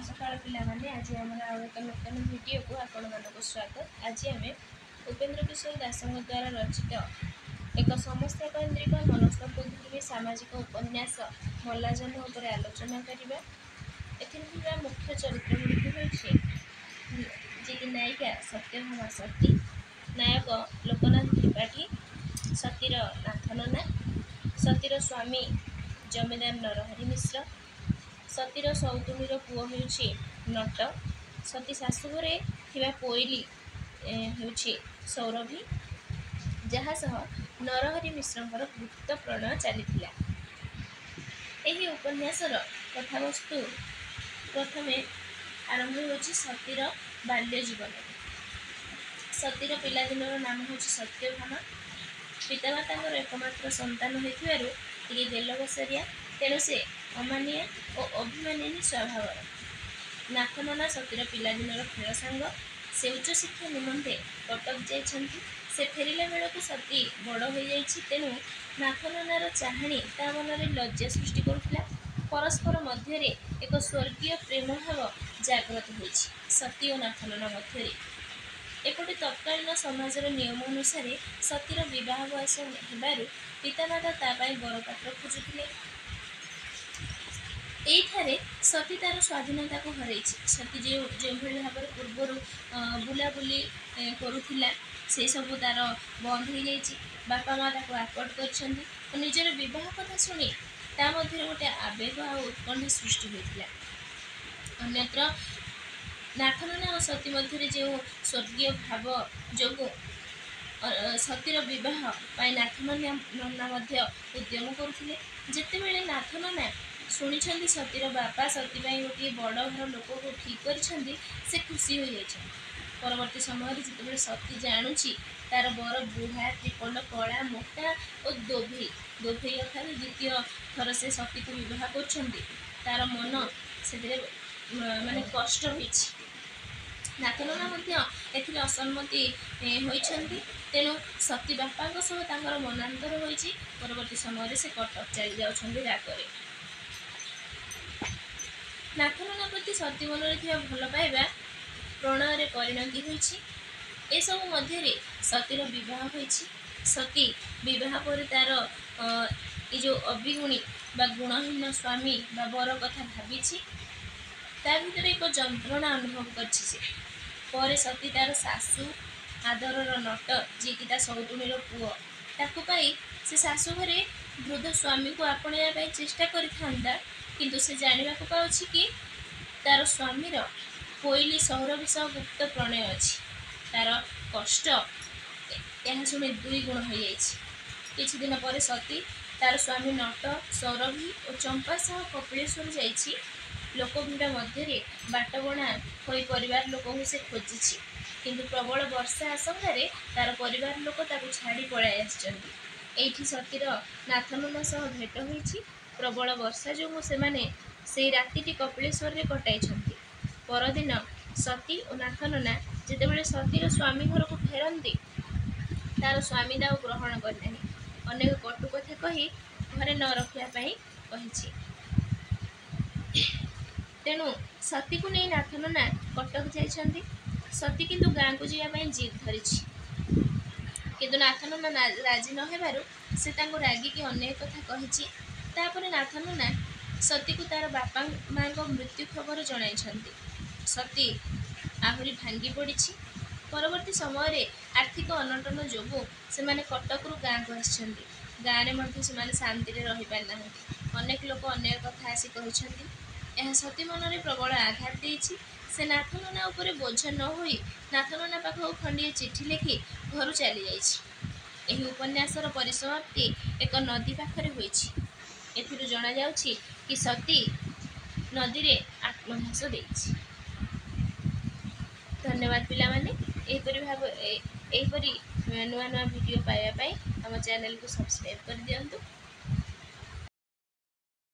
सकाळ पिलामाने आज आमर आउ एक नूतन वीडियो को आपण मानक स्वागत। आज आम उपेन्द्र किशोर दासଙ୍କ द्वारा रचित एक समस्या केन्द्रिक मनस्तत्वधर्मी सामाजिक उपन्यास मल्लाजन उपर आलोचना करवा। एथिर मुख्य चरित्र गुड़िक जी नायिका सत्यभामा सती, नायक लोकनाथ त्रिपाठी, सतीर नाथ नना, सतीर स्वामी जमीदार नरहरि मिश्र, सतीर सौतुणीर पुओ हेउछि नट, सती शाशुघरे थिबा पोइली हेउछि सौरभी, जहाँ सह नरहरि मिश्रଙ୍କର गुप्त प्रणय चलीथिला। एही उपन्यासर कथावस्तु प्रथमे आरंभ होछि सतीर बाल्य जीवन। सतीर पिलादिनर नाम होछि सत्यभामा। पितामाताଙ୍କର एकमात्र सन्तान होइथिबारु टिके गेलबसरिया, तेणु से अमानिया और अभिमानिनी स्वभावर। नाथ नना सतीर पिलादिनर खेल सांग। से उच्च शिक्षा निमंते कटक जाइछन्ति। से फेरिला बेलକୁ सती बड़ हो जाइछि, तेणु नाथ ननार चाहाणी ता मनरे लज्जा सृष्टि करुथिला। परस्पर मध्यरे एक स्वर्गीय प्रेम भाव जागृत होइछि सती और नाथ नना मध्यरे। एपटे तत्कालीन समाजर नियम अनुसार सतीर विवाह बयस हेबारु पितामाता ता पाई बरपात्र खोजुथिले। एइठारे सती तार स्वाधीनता को हरैछि। सती जो भली भाव पूर्वर बुलाबुली करुथिला से सबू तार बंद हो जाइछि। बापा माँ ताको आकट करछन्ति और निजर विवाह कथा शुणी ता मध्य गोटे आवेग और उत्कंठा सृष्टि होइथिला। अन्यत्र नाथ नना और सती मध्य जो स्वर्गीय भाव जोगु सतीर विवाह पाई नाथ नना मध्य उद्यम करुथिले। जेतेबेले नाथ नना शुणिछन्ति सतीर बापा सती पाई गोटे बड़ घर लोक को ठीक करिछन्ति, से खुशी हो जाइछन्ति। परवर्ती समय जितेबाला सती जाणुछि तार बर बुढ़ा त्रिपंड कला मोटा और दोभेई अर्थात द्वितीय थर से सती को विवाह करछन्ति, तार मन से माने कष्ट होइछि। नाथ नना मध्य एथिरे असम्मति होइछन्ति, तेणु सती बापाଙ୍କ सह तांकर मनांतर होइछि। परवर्ती समय से कटक चली जाउछन्ति रागरे। नाथ नना प्रति सती मनरे थिबा भल पाइबा प्रणयर परिणति होइछि। ए सब मध्य सतीर विवाह होइछि। सती विवाह पर तार ये जो अभिगुणी बा गुणहीन स्वामी बा बर कथा भाविछि, ता भीतर एक जंत्रणा अनुभव करछि से। पर सती तार सासू आदरर नट जी कि ता सौतुणीर पुओ ताकु पाई से शाशु घरे वृद्ध स्वामी को आपणैया पाई चेष्टा करिथांता, किंतु से जानिबा को पाउछि कि तार स्वामीर कोइली सौरभी सह गुप्त प्रणय अछि। तार कष्ट यह शुणी दुई गुण हो जाइछि। किछि दिन पर सती तार स्वामी नट सौरभी और चंपा सह कपिलेश्वर जाइछि। लोकभिड़ मध्य बाटबणा होई परिवार लोक से खोजिछि, किंतु प्रबल वर्षा आशंकारे तार परिवार लोक ताकु छाड़ी पळाई आछिछन्ति। एइठी सतीर नाथ नना सह भेट होइछि। प्रबल वर्षा जोगु सेमाने सेई रातिटी कपिलेश्वर रे कटाइछन्ति। परदिन सती और नाथ नना जेतेबेले सतीर स्वामी घर को फेरंती, तार स्वामी दाउ ग्रहण करनानी अनेक कटु कथा कही घरे न रखिया पाई कहिछि। तेणु सती को नहीं नाथ नना कटक जाइछन्ति। सती किंतु गाँ को जिया पाई जिद धरिछि, किंतु नाथ नना राजी न हेबारु से तांको रागिकी अनेक कथा कहिछि। तापर नाथ नना सती को तार बापा माँ को मृत्यु खबर जणाइछन्ति। सती आहुरी भांगी पड़िछि। परवर्ती समय आर्थिक अनटन जोगु सेमाने कटकरू गाँ को आछन्ति। गाँव में मध्य सेमाने शांति रे रहि पारनाहंति। अनेक लोक अनेक कथा आसी कहिछन्ति। यह सती मनरे प्रबल आघात देइछि। से नाथ नना उपरे बोझ न होई नाथ नना पाखु खंडिए चिठी लिखि घर चली जाइछि। एही उपन्यासर परिसमाप्ति एक नदी पाखरे होइछि। एथिरु जणा जाउछि कि सती नदी रे आत्मघास देइछि। धन्यवाद पिला माने। एहिपरि नुआ नुआ वीडियो पाइबा पाई हम चैनल को सब्सक्राइब कर दियंतु।